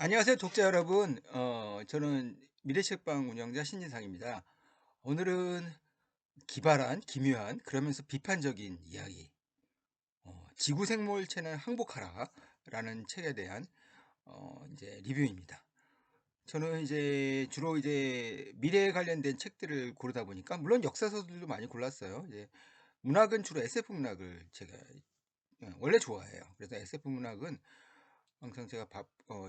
안녕하세요, 독자 여러분. 저는 미래책방 운영자 신진상입니다. 오늘은 기발한, 기묘한, 그러면서 비판적인 이야기, 지구 생물체는 항복하라라는 책에 대한 이제 리뷰입니다. 저는 이제 주로 이제 미래에 관련된 책들을 고르다 보니까 물론 역사서들도 많이 골랐어요. 이제 문학은 주로 SF 문학을 제가 원래 좋아해요. 그래서 SF 문학은 항상 제가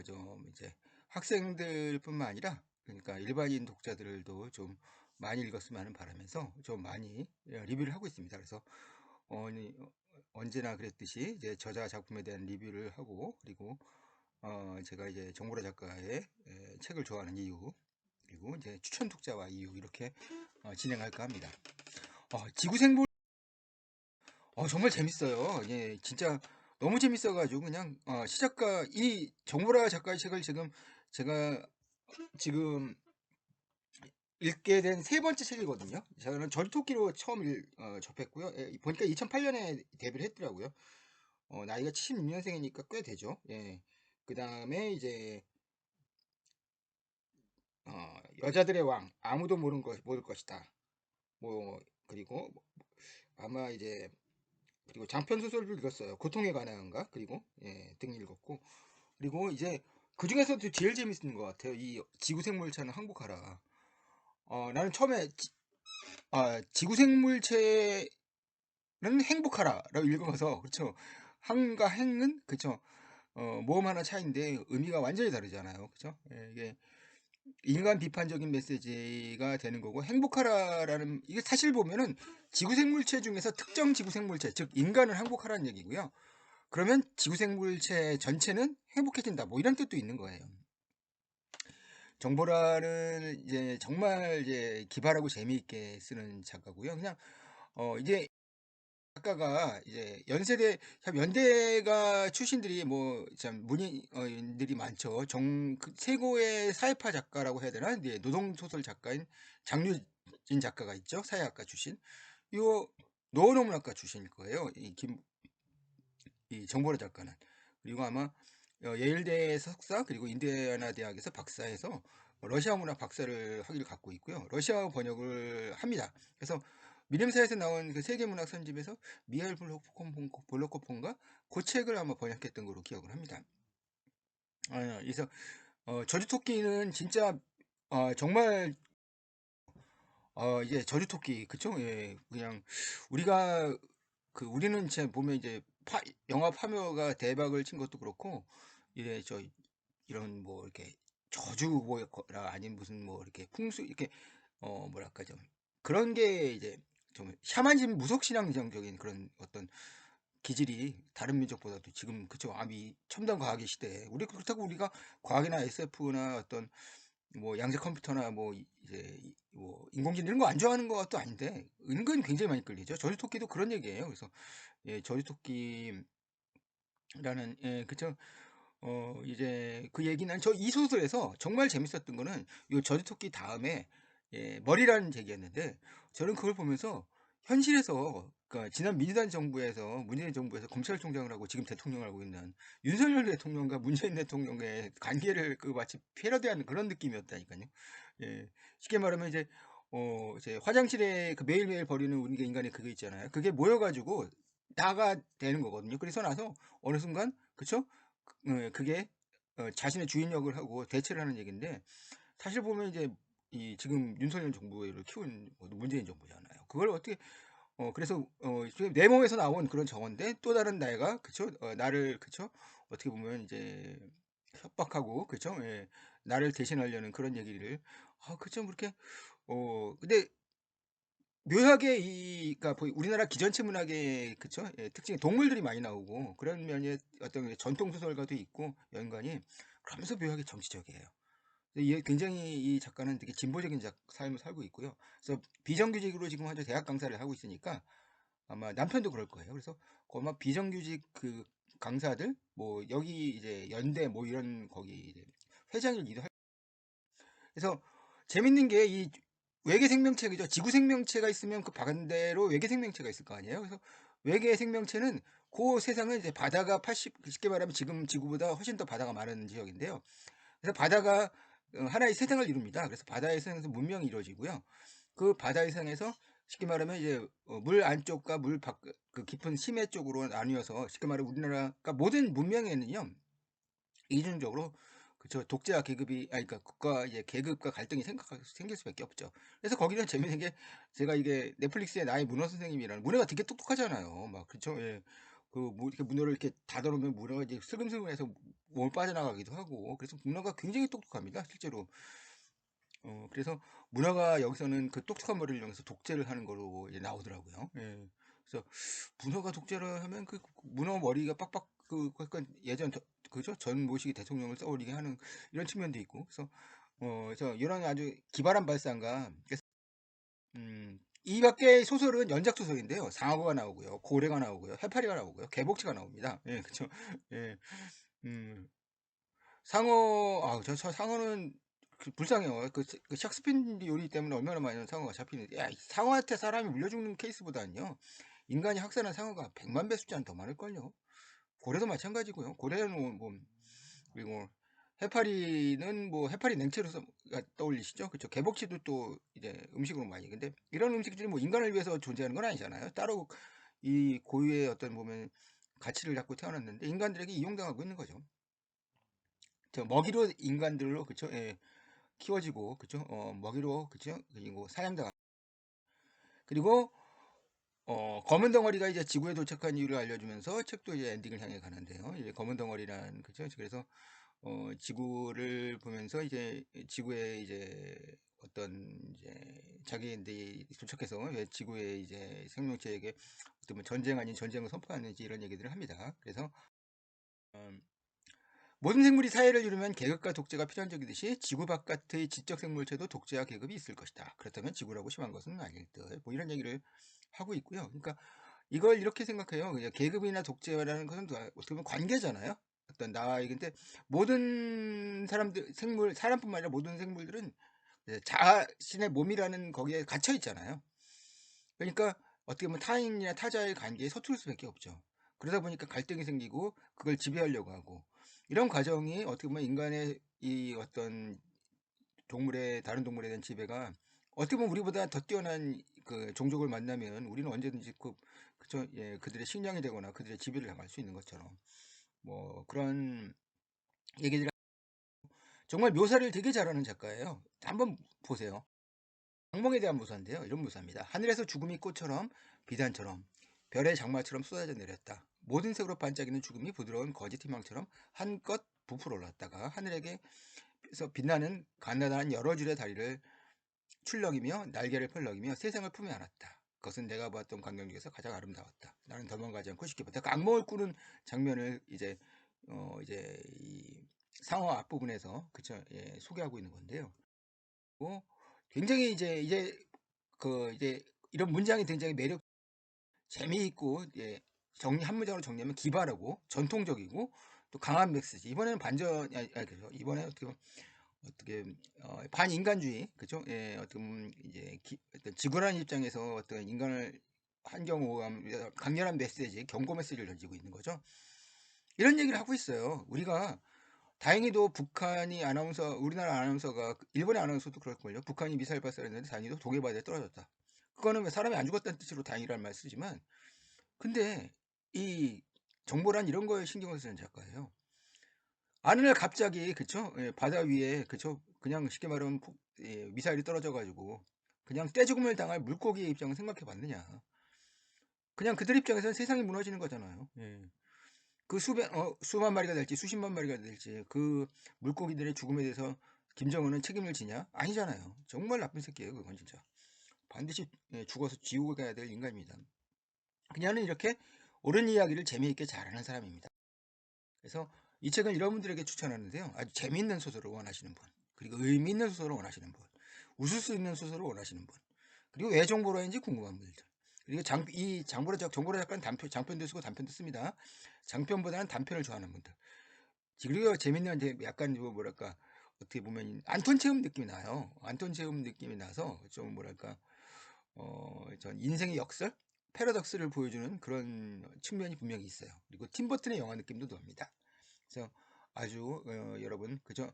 좀 이제 학생들뿐만 아니라 그러니까 일반인 독자들도 좀 많이 읽었으면 하는 바람에서 좀 많이 리뷰를 하고 있습니다. 그래서 어, 이- 언제나 그랬듯이 이제 저자 작품에 대한 리뷰를 하고 그리고 제가 이제 정보라 작가의 책을 좋아하는 이유 그리고 이제 추천 독자와 이유 이렇게 진행할까 합니다. 지구생물 정말 재밌어요. 예, 진짜 너무 재밌어가지고 그냥 시작과 이 정보라 작가의 책을 지금 제가 지금 읽게 된 세 번째 책이거든요. 저는 절토끼로 처음 접했고요. 예, 보니까 2008년에 데뷔를 했더라고요. 나이가 76년생이니까 꽤 되죠. 예. 그 다음에 이제 여자들의 왕 아무도 모를 것이다. 뭐 그리고 아마 이제 그리고 장편 소설도 읽었어요. 고통에 관한가 그리고 등 읽었고 그리고 이제 그 중에서도 제일 재밌는 것 같아요. 이 지구생물체는 항복하라. 나는 처음에 지구생물체는 행복하라라고 읽어서 그렇죠. 항과 행은 그렇죠. 모음 하나 차이인데 의미가 완전히 다르잖아요. 그렇죠? 예, 이게 인간 비판적인 메시지가 되는 거고 행복하라라는 이게 사실 보면은 지구생물체 중에서 특정 지구생물체 즉 인간을 행복하라는 얘기고요. 그러면 지구생물체 전체는 행복해진다. 뭐 이런 뜻도 있는 거예요. 정보라는 이제 정말 이제 기발하고 재미있게 쓰는 작가고요. 그냥 이제 작가가 이제 연대가 출신들이 뭐 참 문인들이 많죠. 최고의 사회파 작가라고 해야 되나? 네, 노동 소설 작가인 장류진 작가가 있죠. 사회학과 출신. 요 노원어문학과 출신일 거예요. 이 정보라 작가는. 그리고 아마 예일대 석사 그리고 인디애나 대학에서 박사해서 러시아 문학 박사를 학위를 갖고 있고요. 러시아 번역을 합니다. 그래서 미렘사에서 나온 그 세계 문학 선집에서 미하일 볼로코폰가 그 책을 아마 번역했던 걸로 기억을 합니다. 그래서 저주토끼는 진짜 정말 이제 저주토끼 그쵸? 예, 그냥 우리가 우리는 진짜 보면 이제 영화 파묘가 대박을 친 것도 그렇고 이래 이런 뭐 이렇게 저주 뭐라 아닌 무슨 뭐 이렇게 풍수 이렇게 뭐랄까 좀 그런 게 이제 좀 샤머니즘 무속신앙적인 그런 어떤 기질이 다른 민족보다도 지금 그쵸 아미 첨단 과학의 시대에 우리 그렇다고 우리가 과학이나 SF나 어떤 뭐 양자 컴퓨터나 뭐 이제 뭐 인공지능 이런 거 안 좋아하는 것도 아닌데 은근 굉장히 많이 끌리죠. 저주토끼도 그런 얘기예요. 그래서 예, 저주토끼라는 그쵸 이제 그 얘기는 저 이 소설에서 정말 재밌었던 거는 요 저주토끼 다음에 머리라는 얘기였는데 저는 그걸 보면서 현실에서 그러니까 지난 민주당 정부에서 문재인 정부에서 검찰총장을 하고 지금 대통령을 하고 있는 윤석열 대통령과 문재인 대통령의 관계를 마치 패러디하는 그런 느낌이었다니까요. 예, 쉽게 말하면 이제 화장실에 매일매일 버리는 우리 인간의 그거 있잖아요. 그게 모여가지고 나가 되는 거거든요. 그래서 나서 어느 순간 그쵸? 그게 자신의 주인 역을 하고 대체를 하는 얘기인데 사실 보면 이제 이 지금 윤석열 정부를 키운 문재인 정부잖아요. 그걸 어떻게 그래서 지금 내 몸에서 나온 그런 정언데 또 다른 나이가 그쵸? 나를 그쵸? 어떻게 보면 이제 협박하고 그쵸? 예, 나를 대신하려는 그런 얘기를 그쵸? 그렇게 근데 묘하게 그러니까 우리나라 기전체 문학의 그쵸? 예, 특징이 동물들이 많이 나오고 그런 면에 어떤 전통 소설가도 있고 연관이 그러면서 묘하게 정치적이에요. 굉장히 이 작가는 되게 진보적인 삶을 살고 있고요. 그래서 비정규직으로 지금 현재 대학 강사를 하고 있으니까 아마 남편도 그럴 거예요. 그래서 아마 비정규직 강사들 뭐 여기 이제 연대 뭐 이런 거기 이제 회장이기도 할. 그래서 재밌는 게 이 외계 생명체죠. 지구 생명체가 있으면 그 반대로 외계 생명체가 있을 거 아니에요. 그래서 외계 생명체는 그 세상은 이제 바다가 80, 쉽게 말하면 지금 지구보다 훨씬 더 바다가 많은 지역인데요. 그래서 바다가 하나의 세상을 이룹니다. 그래서 바다의 세상에서 문명이 이루어지고요. 그 바다의 세상에서 쉽게 말하면 이제 물 안쪽과 물 밖, 그 깊은 심해 쪽으로 나뉘어서 쉽게 말하면 우리나라, 그러니까 모든 문명에는요, 이중적으로 그쵸, 독재와 계급이, 아니, 그러니까 국가 이제 계급과 갈등이 생길 수밖에 없죠. 그래서 거기는 재밌는 게, 제가 이게 넷플릭스의 나의 문어 선생님이라는, 문어가 되게 똑똑하잖아요. 막 그쵸, 예. 그 뭐 이렇게 문어를 이렇게 다뤄놓으면 문어가 이제 슬금슬금해서 몸을 빠져나가기도 하고, 그래서 문어가 굉장히 똑똑합니다, 실제로. 그래서 문어가 여기서는 그 똑똑한 머리를 이용해서 독재를 하는 거로 이제 나오더라고요. 예. 그래서 문어가 독재를 하면 그 문어 머리가 빡빡 그 약간 예전 그죠? 전 모시기 대통령을 떠올리게 하는 이런 측면도 있고. 그래서 이런 아주 기발한 발상가. 그래서 이 밖에 소설은 연작 소설인데요. 상어가 나오고요, 고래가 나오고요, 해파리가 나오고요, 개복치가 나옵니다. 예, 그렇죠. 예. 음, 상어, 저 상어는 불쌍해요. 그 샥스피드 요리 때문에 얼마나 많은 상어가 잡히는데, 야, 이 상어한테 사람이 물려 죽는 케이스보다는요, 인간이 학살한 상어가 100만 배 숫자는 더 많을걸요. 고래도 마찬가지고요. 고래는 뭐, 그리고 해파리는 뭐, 해파리 냉채로서 떠올리시죠? 그쵸. 개복치도 또 이제 음식으로 많이. 근데 이런 음식들이 뭐 인간을 위해서 존재하는 건 아니잖아요. 따로 이 고유의 어떤 보면 가치를 갖고 태어났는데, 인간들에게 이용당하고 있는 거죠. 저 먹이로 인간들로 그쵸? 예, 키워지고 그쵸? 먹이로 그쵸? 그리고 사냥당. 그리고 검은 덩어리가 이제 지구에 도착한 이유를 알려주면서 책도 이제 엔딩을 향해 가는데요. 이제 검은 덩어리란 그죠? 그래서 지구를 보면서 이제 지구에 이제 어떤 이제 자기들이 도착해서 왜 지구에 이제 생명체에게 어떤 전쟁 아닌 전쟁을 선포하는지 이런 얘기들을 합니다. 그래서 음, 모든 생물이 사회를 이루면 계급과 독재가 필연적이듯이 지구 바깥의 지적 생물체도 독재와 계급이 있을 것이다. 그렇다면 지구라고 심한 것은 아닐 듯. 뭐 이런 얘기를 하고 있고요. 그러니까 이걸 이렇게 생각해요. 그냥 계급이나 독재라는 것은 어떻게 보면 관계잖아요. 어떤 나에게 모든 사람들 사람뿐만 아니라 모든 생물들은 자신의 몸이라는 거기에 갇혀 있잖아요. 그러니까 어떻게 보면 타인이나 타자의 관계에 서투를 수밖에 없죠. 그러다 보니까 갈등이 생기고 그걸 지배하려고 하고 이런 과정이 어떻게 보면 인간의 이 어떤 다른 동물에 대한 지배가 어떻게 보면 우리보다 더 뛰어난 그 종족을 만나면 우리는 언제든지 그쵸? 예, 그들의 식량이 되거나 그들의 지배를 당할 수 있는 것처럼 뭐 그런 얘기들 정말 묘사를 되게 잘하는 작가예요. 한번 보세요. 악몽에 대한 묘사인데요. 이런 묘사입니다. 하늘에서 죽음이 꽃처럼 비단처럼 별의 장마처럼 쏟아져 내렸다. 모든 색으로 반짝이는 죽음이 부드러운 거짓 희망처럼 한껏 부풀어 올랐다가 하늘에게서 빛나는 가난한 여러 줄의 다리를 출렁이며 날개를 펼럭이며 세상을 품에 안았다. 그것은 내가 보았던 광경 중에서 가장 아름다웠다. 나는 도망가지 않고 쉽게 봤다. 그러니까 악몽을 꾸는 장면을 이제 이 상어 앞부분에서 그쵸 예, 소개하고 있는 건데요. 굉장히 이제 이런 문장이 굉장히 재미있고 예, 한 문장으로 정리하면 기발하고 전통적이고 또 강한 메시지. 이번에는 그죠. 이번에 어떻게 반인간주의 그죠? 예, 어떤 이제 어떤 지구라는 입장에서 어떤 인간을 환경오염 강렬한 메시지, 경고 메시지를 던지고 있는 거죠. 이런 얘기를 하고 있어요. 우리가 다행히도 우리나라 아나운서가 일본의 아나운서도 그럴걸요. 북한이 미사일 발사를 했는데 다행히도 동해바다에 떨어졌다. 그거는 왜 사람이 안 죽었다는 뜻으로 다행이라는 말 쓰지만, 근데 이 정보란 이런 거에 신경을 쓰는 작가예요. 어느 날 갑자기 그쵸? 예, 바다 위에 그쵸? 그냥 쉽게 말하면 미사일이 떨어져가지고 그냥 떼죽음을 당할 물고기의 입장을 생각해 봤느냐? 그냥 그들 입장에서는 세상이 무너지는 거잖아요. 예. 그 수만 마리가 될지 수십만 마리가 될지 그 물고기들의 죽음에 대해서 김정은은 책임을 지냐? 아니잖아요. 정말 나쁜 새끼예요, 그건 진짜. 반드시 죽어서 지옥에 가야 될 인간입니다. 그녀는 이렇게 옳은 이야기를 재미있게 잘하는 사람입니다. 그래서 이 책은 이런 분들에게 추천하는데요. 아주 재미있는 소설을 원하시는 분, 그리고 의미 있는 소설을 원하시는 분, 웃을 수 있는 소설을 원하시는 분, 그리고 왜 정보라인지 궁금한 분들. 그리고 이 정보라 작가는 장편도 쓰고 단편도 씁니다. 장편보다는 단편을 좋아하는 분들. 그리고 재밌는 약간 뭐랄까 어떻게 보면 안톤 체험 느낌이 나요. 안톤 체험 느낌이 나서 좀 뭐랄까 전 인생의 역설, 패러독스를 보여주는 그런 측면이 분명히 있어요. 그리고 팀 버튼의 영화 느낌도 납니다. 그래서 아주 여러분 그죠?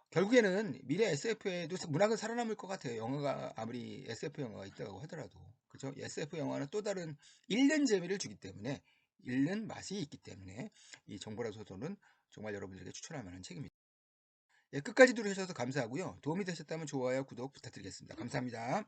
결국에는 미래 SF에도 문학은 살아남을 것 같아요. 영화가 아무리 SF 영화가 있다고 하더라도. 그죠? SF 영화는 또 다른 읽는 재미를 주기 때문에, 읽는 맛이 있기 때문에 이 정보라 소설은 정말 여러분들에게 추천할 만한 책입니다. 예, 끝까지 들으셔서 감사하고요. 도움이 되셨다면 좋아요, 구독 부탁드리겠습니다. 감사합니다.